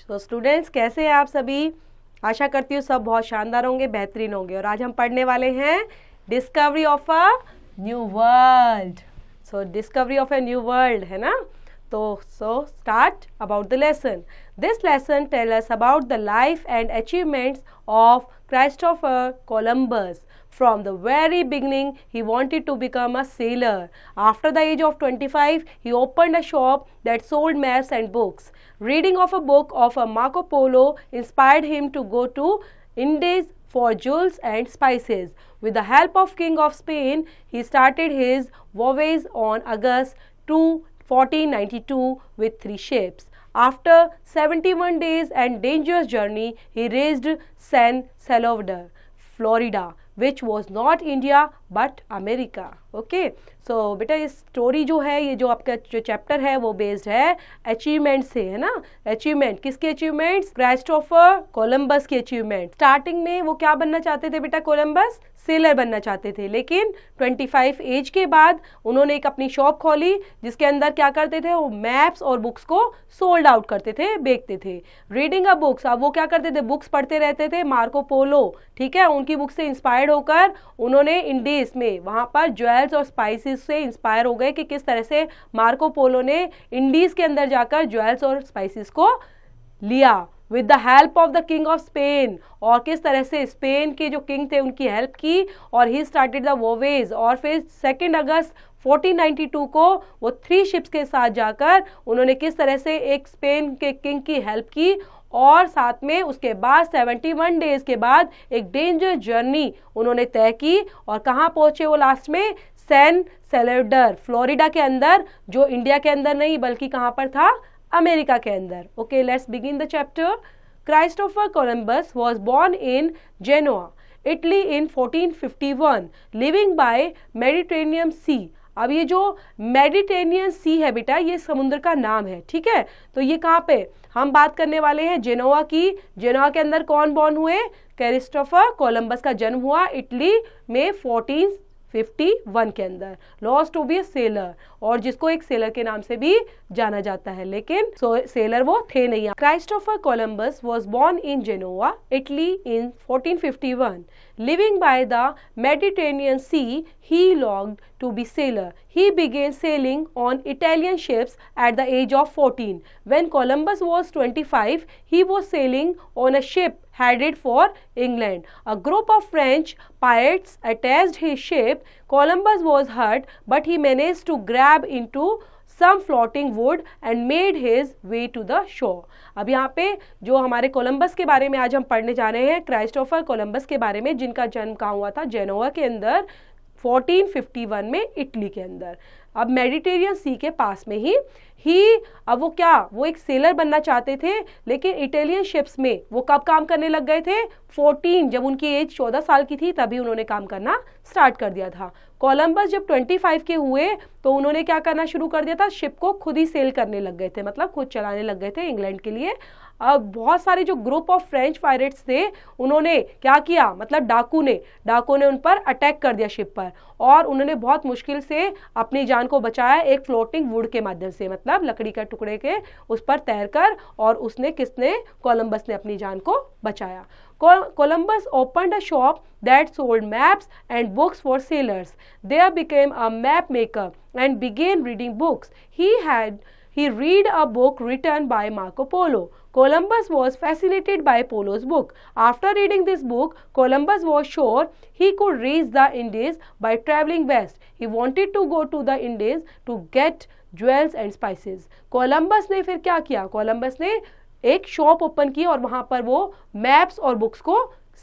तो स्टूडेंट्स कैसे हैं आप सभी? आशा करती हूँ सब बहुत शानदार होंगे, बेहतरीन होंगे। और आज हम पढ़ने वाले हैं discovery of a new world. So discovery of a new world है ना। तो start about the lesson. This lesson tell us about the life and achievements of Christopher Columbus. From the very beginning, he wanted to become a sailor. After the age of 25, he opened a shop that sold maps and books. Reading of a book of a Marco Polo inspired him to go to Indies for jewels and spices. With the help of King of Spain, he started his voyage on August 2, 1492 with 3 ships. After 71 days and dangerous journey, he reached San Salvador, Florida, which was not India but America. Okay, so बेटा ये story जो है, ये जो आपका जो chapter है वो बेस्ड है अचीवमेंट से, है ना। अचीवमेंट किसके अचीवमेंट्स? क्राइस्टोफर कोलंबस के अचीवमेंट। स्टार्टिंग में वो क्या बनना चाहते थे बेटा? कोलंबस सेलर बनना चाहते थे, लेकिन 25 एज के बाद उन्होंने एक अपनी शॉप खोली जिसके अंदर क्या करते थे? वो मैप्स और बुक्स को सोल्ड आउट करते थे, बेचते थे। रीडिंग अ बुक्स, अब वो क्या करते थे? बुक्स पढ़ते रहते थे। मार्को पोलो, ठीक है, उनकी बुक से इंस्पायर्ड होकर उन्होंने इंडीज में वहां पर ज्वेल्स और स्पाइसेस से इंस्पायर हो गए कि किस तरह से मार्को पोलो ने इंडीज के अंदर जाकर ज्वेल्स और स्पाइसेस को लिया with the help of the king of Spain, और किस तरह से स्पेन के जो किंग थे उनकी हेल्प की, और ही स्टार्टेड द वोवेज। और फिर 2 अगस्त 1492 को वो 3 शिप्स के साथ जाकर उन्होंने किस तरह से एक स्पेन के किंग की हेल्प की, और साथ में उसके बाद 71 डेज के बाद एक डेंजर जर्नी उन्होंने तय की। और कहाँ पहुंचे वो लास्ट में? सैन सैल्वाडोर, फ्लोरिडा के अंदर, जो इंडिया के अंदर नहीं बल्कि कहाँ पर था? अमेरिका के अंदर। Okay, let's begin the chapter. Christopher Columbus was born in Genoa, Italy in 1451, living by Mediterranean sea. अब ये जो मेडिटेरेनियन सी है बेटा, ये समुद्र का नाम है, ठीक है। तो ये कहाँ पे हम बात करने वाले हैं? जेनोआ की। जेनोआ के अंदर कौन बॉर्न हुए? क्रिस्टोफर कोलंबस का जन्म हुआ इटली में 1451 के अंदर। लॉस टू बी सेलर, और जिसको एक सेलर के नाम से भी जाना जाता है, लेकिन सेलर वो थे नहीं। Christopher Columbus was born in Genoa, Italy in 1451. Living by the Mediterranean Sea, he longed to be sailor. He began sailing on Italian ships at the age of 14. When Columbus was 25, he was sailing on a ship headed for England. A group of French pirates attacked his ship. Columbus was hurt, but he managed to grab into some floating wood and made his way to the shore. अब यहाँ पे जो हमारे Columbus के बारे में आज हम पढ़ने जा रहे हैं, क्राइस्टोफर कोलंबस के बारे में, जिनका जन्म कहाँ हुआ था? जेनोआ के अंदर 1451 में, इटली के अंदर। अब मेडिटेरियन सी के पास में ही अब वो क्या, वो एक सेलर बनना चाहते थे, लेकिन इटालियन शिप्स में वो कब काम करने लग गए थे? 14, जब उनकी एज 14 साल की थी तभी उन्होंने काम करना स्टार्ट कर दिया था। कोलंबस जब 25 के हुए तो उन्होंने क्या करना शुरू कर दिया था? शिप को खुद ही सेल करने लग गए थे, मतलब खुद चलाने लग गए थे इंग्लैंड के लिए। अब बहुत सारे जो ग्रुप ऑफ फ्रेंच पायरेट्स थे उन्होंने क्या किया, मतलब डाकू ने उन पर अटैक कर दिया शिप पर, और उन्होंने बहुत मुश्किल से अपनी जान को बचाया एक फ्लोटिंग वुड के माध्यम से, मतलब लकड़ी का टुकड़े के उस पर तैरकर, और कोलंबस ने अपनी जान को बचाया। Columbus opened a shop that sold maps and books for sailors. There became a map maker and began reading books. He read a book written by Marco Polo. Columbus was fascinated by Polo's book. After reading this book, Columbus was sure he could reach the Indies by traveling west. He wanted to go to the Indies to get jewels and spices. Columbus ने फिर क्या किया? Columbus ने एक shop open की और वहां पर वो मैप्स और बुक्स को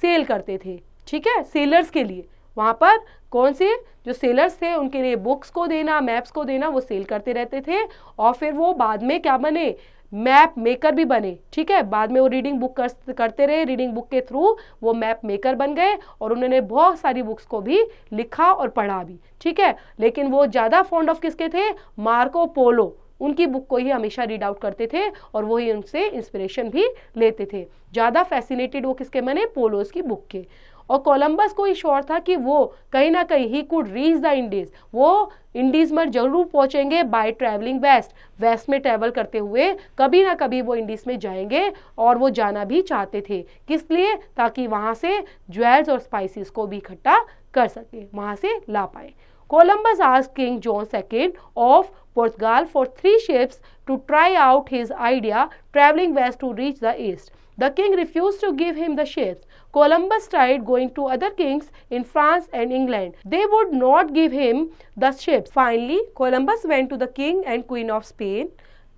सेल करते थे, ठीक है, सेलर्स के लिए। वहां पर कौन से जो सेलर्स थे उनके लिए बुक्स को देना, मैप्स को देना, वो सेल करते रहते थे। और फिर वो बाद में क्या बने? मैप मेकर भी बने, ठीक है। बाद में वो रीडिंग बुक करते रहे, रीडिंग बुक के थ्रू वो मैप मेकर बन गए, और उन्होंने बहुत सारी बुक्स को भी लिखा और पढ़ा भी, ठीक है। लेकिन वो ज्यादा फॉन्ड ऑफ किसके थे? मार्को पोलो, उनकी बुक को ही हमेशा रीड आउट करते थे, और वही उनसे इंस्पिरेशन भी लेते थे। ज्यादा फैसिनेटेड वो किसके बने? पोलोस की बुक के। और कोलंबस को श्योर था कि वो कहीं ना कहीं he could reach the Indies, वो इंडीज में जरूर पहुंचेंगे बाय ट्रैवलिंग वेस्ट, वेस्ट में ट्रैवल करते हुए कभी ना कभी वो इंडीज में जाएंगे, और वो जाना भी चाहते थे। किस लिए? ताकि वहां से ज्वेल्स और स्पाइसेस को भी इकट्ठा कर सके, वहां से ला पाए। Columbus asked king John II of Portugal for 3 ships to try out his idea traveling west to reach the east. The king refused to give him the ships. Columbus tried going to other kings in France and England. They would not give him the ships. Finally, Columbus went to the king and queen of Spain,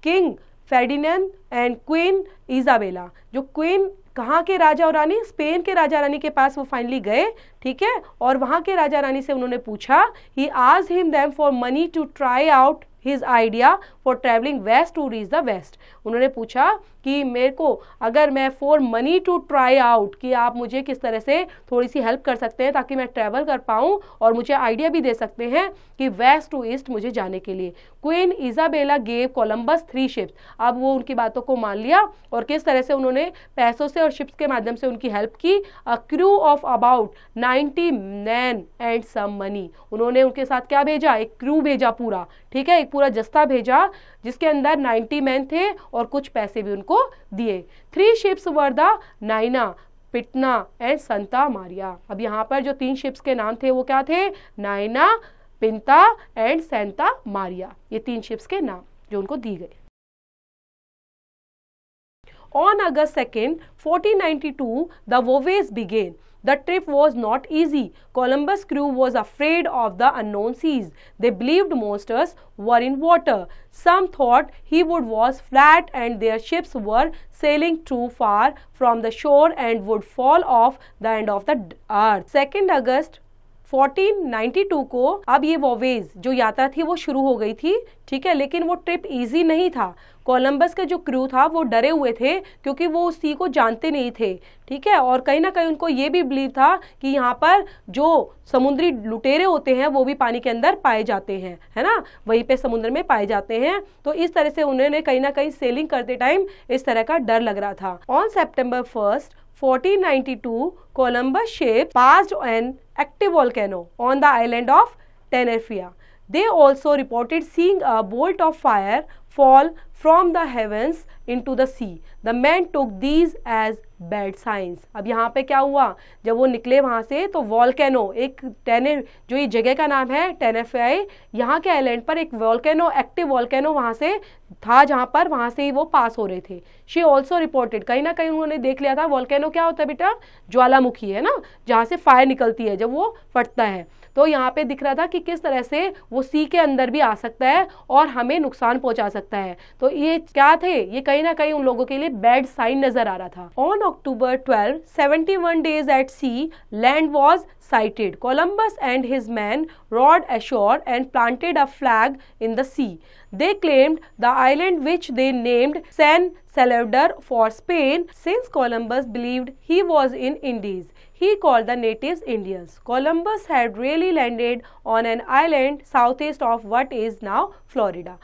King Ferdinand and Queen Isabella. जो queen कहाँ के राजा और रानी? Spain के राजा रानी के पास वो finally गए, ठीक है, और वहाँ के राजा रानी से उन्होंने पूछा, he asked him them for money to try out his idea for traveling west to reach the west. उन्होंने पूछा कि मेरे को अगर मैं for money to try out, कि आप मुझे किस तरह से थोड़ी सी हेल्प कर सकते हैं ताकि मैं ट्रैवल कर पाऊँ, और मुझे आइडिया भी दे सकते हैं कि वेस्ट टू ईस्ट मुझे जाने के लिए। Queen Isabella gave Columbus 3 ships. अब वो उनकी बातों को मान लिया और किस तरह से उन्होंने पैसों से और शिप्स के माध्यम से उनकी हेल्प की। A crew of about 90 man and some money. उन्होंने उनके साथ क्या भेजा? एक क्रू भेजा पूरा, ठीक है, एक पूरा जस्ता भेजा जिसके अंदर 90 मैन थे और कुछ पैसे भी उनको दिए। 3 शिप्स वर द नाइना, पिटना एंड संता मारिया। अब यहाँ पर जो 3 शिप्स के नाम थे वो क्या थे? Nina, Pinta and Santa Maria. ये 3 शिप्स के नाम जो उनको दी गए। On August 2nd, 1492, the voyage began. The trip was not easy. Columbus' crew was afraid of the unknown seas. They believed monsters were in water. Some thought he was flat and their ships were sailing too far from the shore and would fall off the end of the earth. 2 अगस्त 1492 को अब ये वॉवेज जो यात्रा थी वो शुरू हो गई थी, ठीक है, लेकिन वो ट्रिप इजी नहीं था। कोलंबस का जो क्रू था वो डरे हुए थे क्योंकि वो उस सी को जानते नहीं थे, ठीक है, और कहीं ना कहीं उनको ये भी बिलीव था कि यहाँ पर जो समुद्री लुटेरे होते हैं वो भी पानी के अंदर पाए जाते हैं, है ना, वहीं पे समुद्र में पाए जाते हैं। तो इस तरह से उन्होंने कहीं ना कहीं सेलिंग करते टाइम इस तरह का डर लग रहा था। On September 1st, 1492, Columbus ship passed an active volcano on the island of Tenerife. They also reported seeing a bolt of fire fall from the heavens into the sea. The men took these as bad science. अब यहाँ पे क्या हुआ, जब वो निकले वहाँ से तो वॉल्केनो, एक जो ये जगह का नाम है टेनेरिफे, यहाँ के आइलैंड पर एक वॉल्केनो, एक्टिव वॉल्केनो वहाँ से था, जहाँ पर वहाँ से ही वो पास हो रहे थे। शी ऑल्सो रिपोर्टेड, कहीं ना कहीं उन्होंने देख लिया था। वॉल्केनो क्या होता है बेटा? ज्वालामुखी, है ना, जहाँ से फायर निकलती है जब वो फटता है। तो यहाँ पे दिख रहा था कि किस तरह से वो सी के अंदर भी आ सकता है और हमें नुकसान पहुंचा सकता है। तो ये क्या थे? ये कहीं ना कहीं उन लोगों के लिए बैड साइन नजर आ रहा था। On October 12, 71 days at sea, land was sighted. Columbus and his men rowed ashore and planted a flag in the sea. They claimed the island which they named San Salvador for Spain, since Columbus believed he was in Indies. He called the natives Indians. Columbus had really landed on an island southeast of what is now Florida.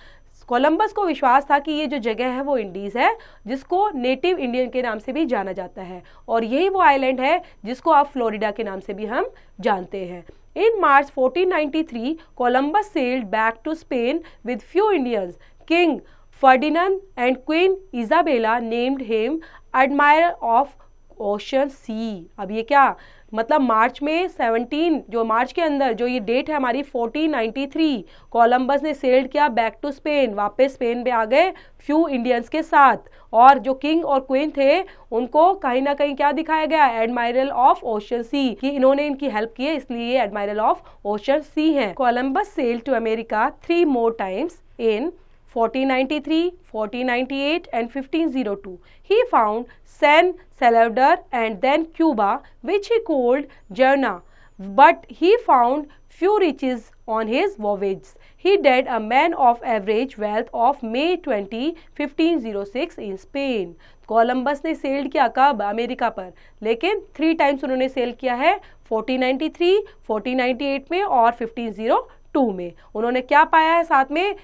Columbus को विश्वास था कि ये जो जगह है वो Indies है, जिसको नेटिव इंडियन के नाम से भी जाना जाता है, और यही वो आइलैंड है जिसको आप फ्लोरिडा के नाम से भी हम जानते हैं। In March 1493, Columbus sailed back to Spain with few Indians. King Ferdinand and Queen Isabella named him Admiral of Ocean Sea. अब ये क्या मतलब, मार्च में 17, जो मार्च के अंदर जो ये डेट है हमारी 1493, कोलंबस ने सेल्ड किया बैक टू स्पेन, वापस स्पेन पे आ गए फ्यू इंडियंस के साथ, और जो किंग और क्वीन थे उनको कहीं ना कहीं क्या दिखाया गया? एडमायरल ऑफ ओशन सी, कि इन्होंने इनकी हेल्प की है इसलिए एडमायरल ऑफ ओशन सी है। Columbus sailed to America 3 more times in 1493, 1498 and 1502. He found San Salvador and then Cuba, which he called Gerna, but he found few riches on his voyages. He died a man of average wealth of May 20, 1506 in Spain. Columbus ने cell किया कब? America पर, लेकिन 3 times उन्होंने cell किया है, 1493, 1498 में और 1502 में। उन्होंने क्या पाया है साथ में?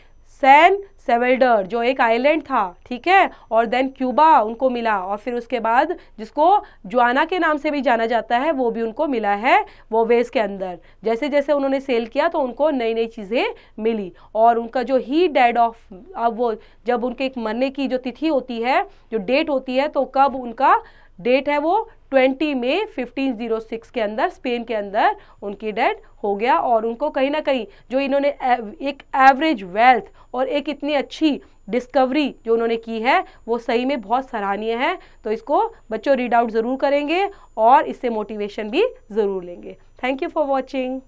सैन सेवेल्डर जो एक आइलैंड था, ठीक है, और देन क्यूबा उनको मिला, और फिर उसके बाद जिसको जुआना के नाम से भी जाना जाता है वो भी उनको मिला है वो वेज के अंदर। जैसे जैसे उन्होंने सेल किया तो उनको नई नई चीज़ें मिली, और उनका जो ही डेड ऑफ, अब वो जब उनके एक मरने की जो तिथि होती है, जो डेट होती है, तो कब उनका डेट है वो 20 मई 1506 के अंदर स्पेन के अंदर उनकी डेथ हो गया। और उनको कहीं ना कहीं जो इन्होंने एक एवरेज वेल्थ और एक इतनी अच्छी डिस्कवरी जो उन्होंने की है वो सही में बहुत सराहनीय है। तो इसको बच्चों रीड आउट ज़रूर करेंगे और इससे मोटिवेशन भी ज़रूर लेंगे। Thank you for watching.